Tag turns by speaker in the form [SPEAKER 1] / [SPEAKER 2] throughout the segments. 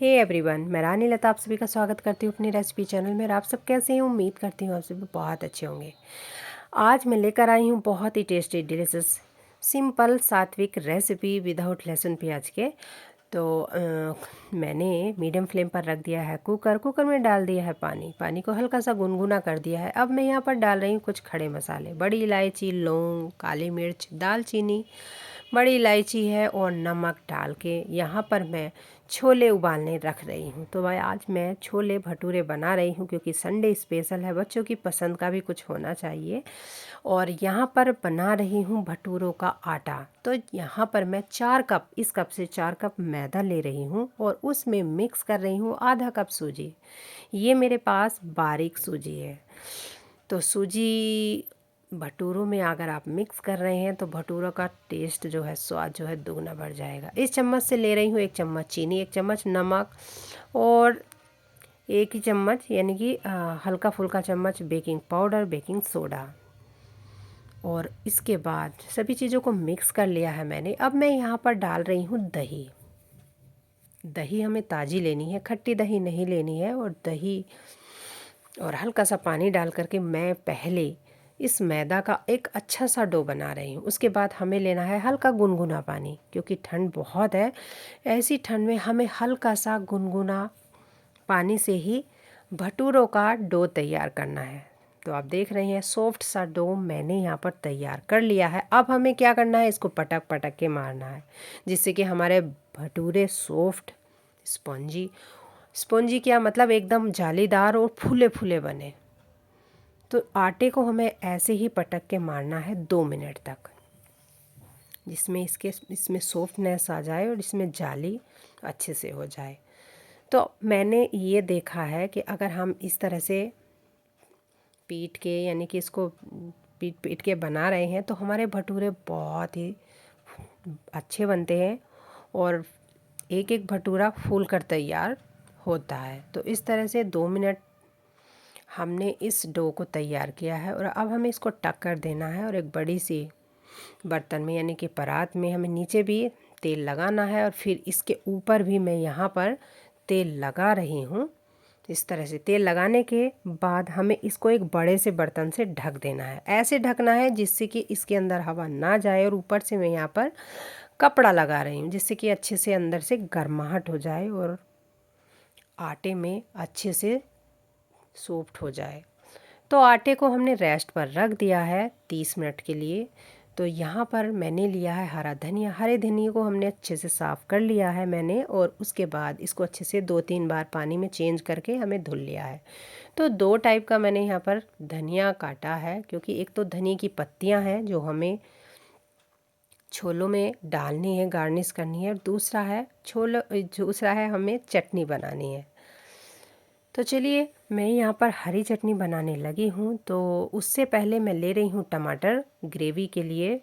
[SPEAKER 1] Hey everyone, मैं रानी लता आप सभी का स्वागत करती हूँ अपनी रेसिपी चैनल में। और आप सब कैसे हैं? उम्मीद करती हूँ आप सभी बहुत अच्छे होंगे। आज मैं लेकर आई हूँ बहुत ही टेस्टी डिलीशियस सिंपल सात्विक रेसिपी विदाउट लहसुन प्याज के। तो मैंने मीडियम फ्लेम पर रख दिया है कुकर में डाल दिया है पानी को हल्का सा गुनगुना कर दिया है। अब मैं यहाँ पर डाल रही हूँ कुछ खड़े मसाले, बड़ी इलायची, लौंग, काली मिर्च, दालचीनी, बड़ी इलायची है और नमक डाल के यहाँ पर मैं छोले उबालने रख रही हूँ। तो भाई आज मैं छोले भटूरे बना रही हूँ क्योंकि संडे स्पेशल है, बच्चों की पसंद का भी कुछ होना चाहिए। और यहाँ पर बना रही हूँ भटूरों का आटा। तो यहाँ पर मैं 4 कप, इस कप से 4 कप मैदा ले रही हूँ और उसमें मिक्स कर रही हूँ आधा कप सूजी। ये मेरे पास बारीक सूजी है। तो सूजी भटूरों में अगर आप मिक्स कर रहे हैं तो भटूरों का टेस्ट जो है, स्वाद जो है, दुगना बढ़ जाएगा। इस चम्मच से ले रही हूँ 1 चम्मच चीनी, 1 चम्मच नमक और 1 ही चम्मच यानी कि हल्का फुल्का चम्मच बेकिंग पाउडर, बेकिंग सोडा। और इसके बाद सभी चीज़ों को मिक्स कर लिया है मैंने। अब मैं यहाँ पर डाल रही हूँ दही। दही हमें ताज़ी लेनी है, खट्टी दही नहीं लेनी है। और दही और हल्का सा पानी डाल करके मैं पहले इस मैदा का एक अच्छा सा डो बना रही हूँ। उसके बाद हमें लेना है हल्का गुनगुना पानी, क्योंकि ठंड बहुत है। ऐसी ठंड में हमें हल्का सा गुनगुना पानी से ही भटूरों का डो तैयार करना है। तो आप देख रहे हैं सॉफ्ट सा डो मैंने यहाँ पर तैयार कर लिया है। अब हमें क्या करना है, इसको पटक पटक के मारना है जिससे कि हमारे भटूरे सॉफ्ट, स्पॉन्जी, स्पॉन्जी क्या मतलब एकदम जालीदार और फूले फूले बने। तो आटे को हमें ऐसे ही पटक के मारना है 2 मिनट तक, जिसमें इसमें सॉफ्टनेस आ जाए और इसमें जाली अच्छे से हो जाए। तो मैंने ये देखा है कि अगर हम इस तरह से पीट के यानी कि इसको पीट पीट के बना रहे हैं तो हमारे भटूरे बहुत ही अच्छे बनते हैं और एक एक भटूरा फूल कर तैयार होता है। तो इस तरह से 2 मिनट हमने इस डो को तैयार किया है। और अब हमें इसको टक कर देना है और एक बड़ी सी बर्तन में यानी कि परात में हमें नीचे भी तेल लगाना है और फिर इसके ऊपर भी मैं यहाँ पर तेल लगा रही हूँ। इस तरह से तेल लगाने के बाद हमें इसको एक बड़े से बर्तन से ढक देना है। ऐसे ढकना है जिससे कि इसके अंदर हवा ना जाए। और ऊपर से मैं यहाँ पर कपड़ा लगा रही हूँ जिससे कि अच्छे से अंदर से गर्माहट हो जाए और आटे में अच्छे से सॉफ्ट हो जाए। तो आटे को हमने रेस्ट पर रख दिया है 30 मिनट के लिए। तो यहाँ पर मैंने लिया है हरा धनिया। हरे धनिया को हमने अच्छे से साफ़ कर लिया है मैंने और उसके बाद इसको अच्छे से 2-3 बार पानी में चेंज करके हमें धुल लिया है। तो 2 टाइप का मैंने यहाँ पर धनिया काटा है, क्योंकि एक तो धनिया की पत्तियाँ हैं जो हमें छोलों में डालनी है, गार्निश करनी है, और दूसरा है हमें चटनी बनानी है। तो चलिए मैं यहाँ पर हरी चटनी बनाने लगी हूँ। तो उससे पहले मैं ले रही हूँ टमाटर ग्रेवी के लिए,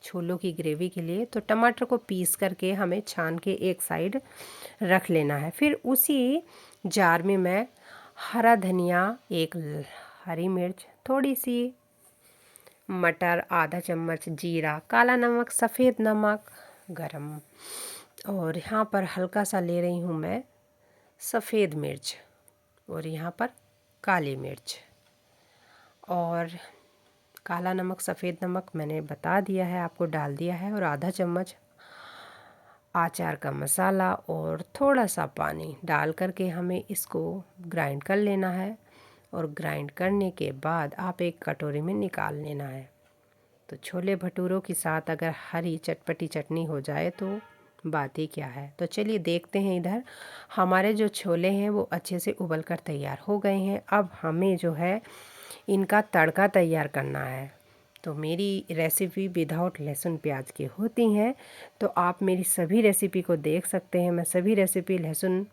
[SPEAKER 1] छोलों की ग्रेवी के लिए। तो टमाटर को पीस करके हमें छान के एक साइड रख लेना है। फिर उसी जार में मैं हरा धनिया, एक हरी मिर्च, थोड़ी सी मटर, आधा चम्मच जीरा, काला नमक, सफ़ेद नमक, गरम, और यहाँ पर हल्का सा ले रही हूँ मैं सफ़ेद मिर्च और यहाँ पर काली मिर्च। और काला नमक, सफ़ेद नमक मैंने बता दिया है, आपको डाल दिया है। और आधा चम्मच आचार का मसाला और थोड़ा सा पानी डाल करके हमें इसको ग्राइंड कर लेना है। और ग्राइंड करने के बाद आप एक कटोरी में निकाल लेना है। तो छोले भटूरों के साथ अगर हरी चटपटी चटनी हो जाए तो बात ही क्या है। तो चलिए देखते हैं, इधर हमारे जो छोले हैं वो अच्छे से उबल कर तैयार हो गए हैं। अब हमें जो है इनका तड़का तैयार करना है। तो मेरी रेसिपी विदाउट लहसुन प्याज की होती हैं, तो आप मेरी सभी रेसिपी को देख सकते हैं। मैं सभी रेसिपी लहसुन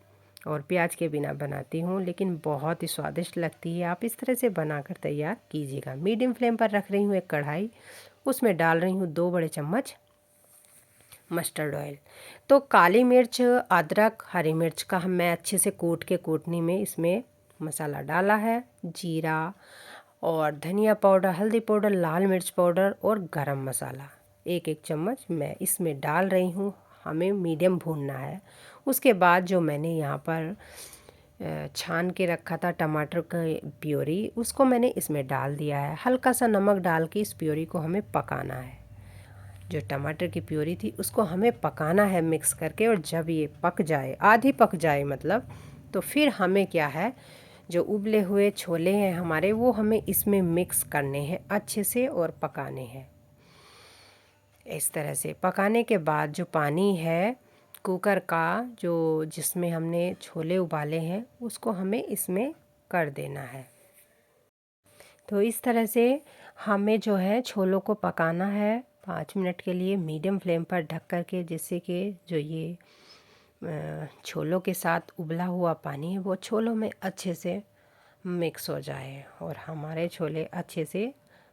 [SPEAKER 1] और प्याज के बिना बनाती हूँ, लेकिन बहुत ही स्वादिष्ट लगती है। आप इस तरह से बनाकर तैयार कीजिएगा। मीडियम फ्लेम पर रख रही हूँ एक कढ़ाई, उसमें डाल रही हूँ 2 बड़े चम्मच मस्टर्ड ऑयल। तो काली मिर्च, अदरक, हरी मिर्च का मैं अच्छे से कूटनी में इसमें मसाला डाला है। जीरा और धनिया पाउडर, हल्दी पाउडर, लाल मिर्च पाउडर और गरम मसाला 1-1 चम्मच मैं इसमें डाल रही हूँ। हमें मीडियम भूनना है। उसके बाद जो मैंने यहाँ पर छान के रखा था टमाटर का प्योरी, उसको मैंने इसमें डाल दिया है। हल्का सा नमक डाल के इस प्योरी को हमें पकाना है। जो टमाटर की प्योरी थी उसको हमें पकाना है मिक्स करके, और जब ये पक जाए, आधी पक जाए मतलब, तो फिर हमें क्या है, जो उबले हुए छोले हैं हमारे, वो हमें इसमें मिक्स करने हैं अच्छे से और पकाने हैं। इस तरह से पकाने के बाद जो पानी है कुकर का, जो जिसमें हमने छोले उबाले हैं, उसको हमें इसमें कर देना है। तो इस तरह से हमें जो है छोलों को पकाना है 5 मिनट के लिए मीडियम फ्लेम पर ढक कर के, जिससे कि जो ये छोलों के साथ उबला हुआ पानी है वो छोलों में अच्छे से मिक्स हो जाए और हमारे छोले अच्छे से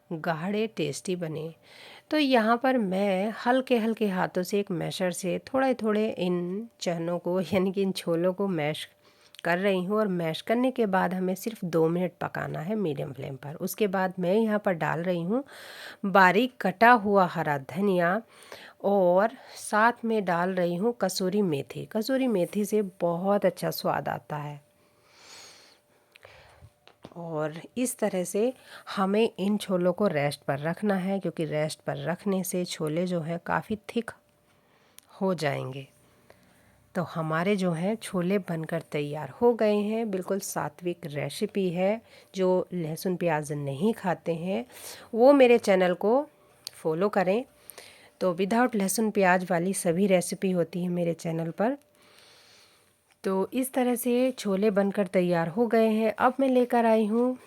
[SPEAKER 1] गाढ़े टेस्टी बने। तो यहाँ पर मैं हल्के हल्के हाथों से एक मैशर से थोड़े थोड़े इन चनों को यानी कि इन छोलों को मैश कर रही हूँ, और मैश करने के बाद हमें सिर्फ 2 मिनट पकाना है मीडियम फ्लेम पर। उसके बाद मैं यहाँ पर डाल रही हूँ बारीक कटा हुआ हरा धनिया, और साथ में डाल रही हूँ कसूरी मेथी। कसूरी मेथी से बहुत अच्छा स्वाद आता है। और इस तरह से हमें इन छोलों को रेस्ट पर रखना है, क्योंकि रेस्ट पर रखने से छोले जो हैं काफ़ी थिक हो जाएंगे। तो हमारे जो हैं छोले बनकर तैयार हो गए हैं। बिल्कुल सात्विक रेसिपी है। जो लहसुन प्याज नहीं खाते हैं वो मेरे चैनल को फॉलो करें। तो विदाउट लहसुन प्याज वाली सभी रेसिपी होती है मेरे चैनल पर। तो इस तरह से छोले बनकर तैयार हो गए हैं। अब मैं लेकर आई हूँ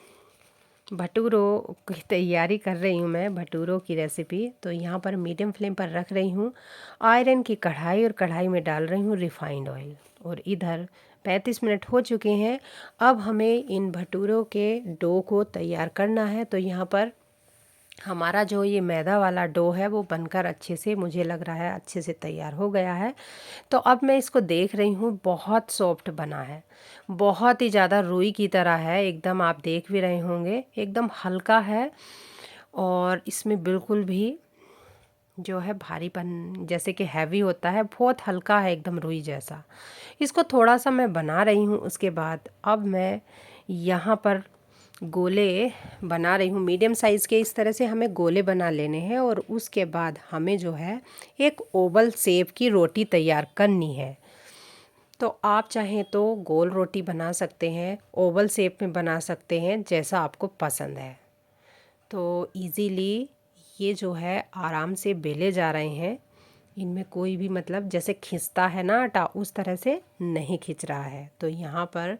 [SPEAKER 1] भटूरों की तैयारी कर रही हूँ मैं, भटूरों की रेसिपी। तो यहाँ पर मीडियम फ्लेम पर रख रही हूँ आयरन की कढ़ाई, और कढ़ाई में डाल रही हूँ रिफाइंड ऑयल। और इधर 35 मिनट हो चुके हैं। अब हमें इन भटूरों के डो को तैयार करना है। तो यहाँ पर हमारा जो ये मैदा वाला डो है वो बनकर अच्छे से, मुझे लग रहा है अच्छे से तैयार हो गया है। तो अब मैं इसको देख रही हूँ, बहुत सॉफ्ट बना है, बहुत ही ज़्यादा रुई की तरह है एकदम। आप देख भी रहे होंगे एकदम हल्का है, और इसमें बिल्कुल भी जो है भारीपन जैसे कि हैवी होता है, बहुत हल्का है एकदम रुई जैसा। इसको थोड़ा सा मैं बना रही हूँ। उसके बाद अब मैं यहाँ पर गोले बना रही हूँ मीडियम साइज़ के। इस तरह से हमें गोले बना लेने हैं, और उसके बाद हमें जो है एक ओवल शेप की रोटी तैयार करनी है। तो आप चाहें तो गोल रोटी बना सकते हैं, ओवल शेप में बना सकते हैं, जैसा आपको पसंद है। तो इजीली ये जो है आराम से बेले जा रहे हैं। इनमें कोई भी मतलब जैसे खिंचता है ना आटा, उस तरह से नहीं खिंच रहा है। तो यहाँ पर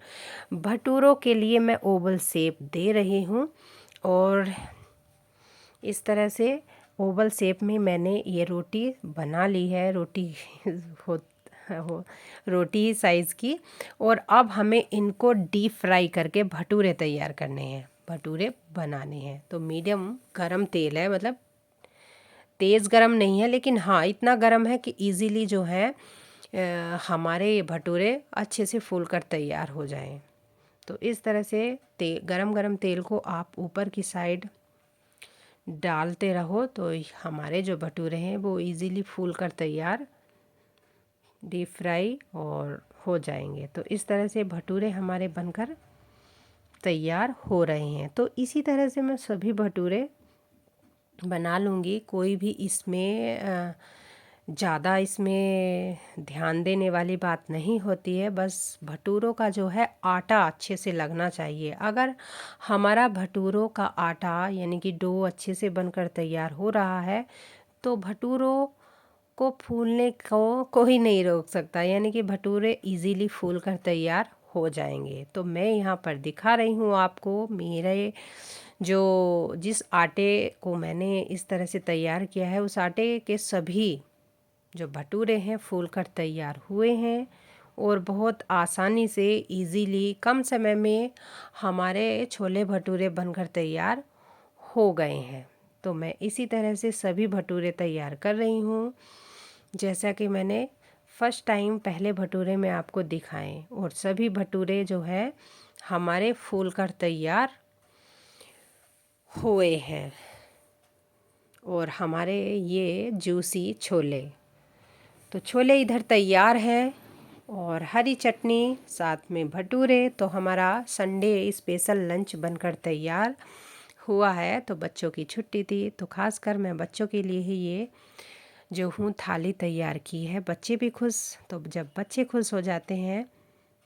[SPEAKER 1] भटूरों के लिए मैं ओवल शेप दे रही हूँ, और इस तरह से ओवल शेप में मैंने ये रोटी बना ली है। रोटी हो रोटी साइज़ की। और अब हमें इनको डीप फ्राई करके भटूरे तैयार करने हैं, भटूरे बनाने हैं। तो मीडियम गरम तेल है, मतलब तेज़ गरम नहीं है, लेकिन हाँ इतना गरम है कि इजीली जो है हमारे ये भटूरे अच्छे से फूल कर तैयार हो जाएं। तो इस तरह से गरम गरम तेल को आप ऊपर की साइड डालते रहो, तो हमारे जो भटूरे हैं वो इजीली फूल कर तैयार डीप फ्राई और हो जाएंगे। तो इस तरह से भटूरे हमारे बनकर तैयार हो रहे हैं। तो इसी तरह से मैं सभी भटूरे बना लूँगी। कोई भी इसमें ज़्यादा इसमें ध्यान देने वाली बात नहीं होती है। बस भटूरों का जो है आटा अच्छे से लगना चाहिए। अगर हमारा भटूरों का आटा यानी कि डो अच्छे से बनकर तैयार हो रहा है, तो भटूरों को फूलने को कोई नहीं रोक सकता, यानी कि भटूरे इजीली फूल कर तैयार हो जाएंगे। तो मैं यहाँ पर दिखा रही हूँ आपको मेरे जो जिस आटे को मैंने इस तरह से तैयार किया है, उस आटे के सभी जो भटूरे हैं फूल कर तैयार हुए हैं, और बहुत आसानी से इजीली कम समय में हमारे छोले भटूरे बनकर तैयार हो गए हैं। तो मैं इसी तरह से सभी भटूरे तैयार कर रही हूँ, जैसा कि मैंने फर्स्ट टाइम पहले भटूरे में आपको दिखाएं। और सभी भटूरे जो है हमारे फूल कर तैयार हुए हैं, और हमारे ये जूसी छोले तो छोले इधर तैयार हैं और हरी चटनी साथ में भटूरे। तो हमारा संडे स्पेशल लंच बनकर तैयार हुआ है। तो बच्चों की छुट्टी थी तो खासकर मैं बच्चों के लिए ही ये जो हूँ थाली तैयार की है। बच्चे भी खुश, तो जब बच्चे खुश हो जाते हैं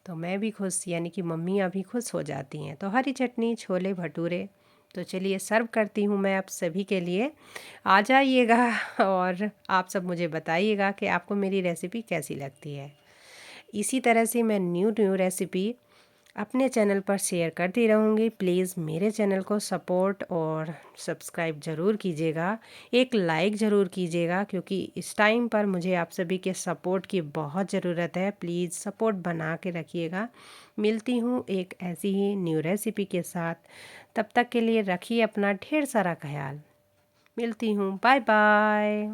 [SPEAKER 1] तो मैं भी खुश, यानी कि मम्मियाँ भी खुश हो जाती हैं। तो हरी चटनी, छोले भटूरे। तो चलिए सर्व करती हूँ मैं आप सभी के लिए। आ जाइएगा और आप सब मुझे बताइएगा कि आपको मेरी रेसिपी कैसी लगती है। इसी तरह से मैं न्यू न्यू रेसिपी अपने चैनल पर शेयर करती रहूँगी। प्लीज़ मेरे चैनल को सपोर्ट और सब्सक्राइब ज़रूर कीजिएगा, एक लाइक ज़रूर कीजिएगा, क्योंकि इस टाइम पर मुझे आप सभी के सपोर्ट की बहुत ज़रूरत है। प्लीज़ सपोर्ट बना के रखिएगा। मिलती हूँ एक ऐसी ही न्यू रेसिपी के साथ। तब तक के लिए रखिए अपना ढेर सारा ख्याल। मिलती हूँ, बाय बाय।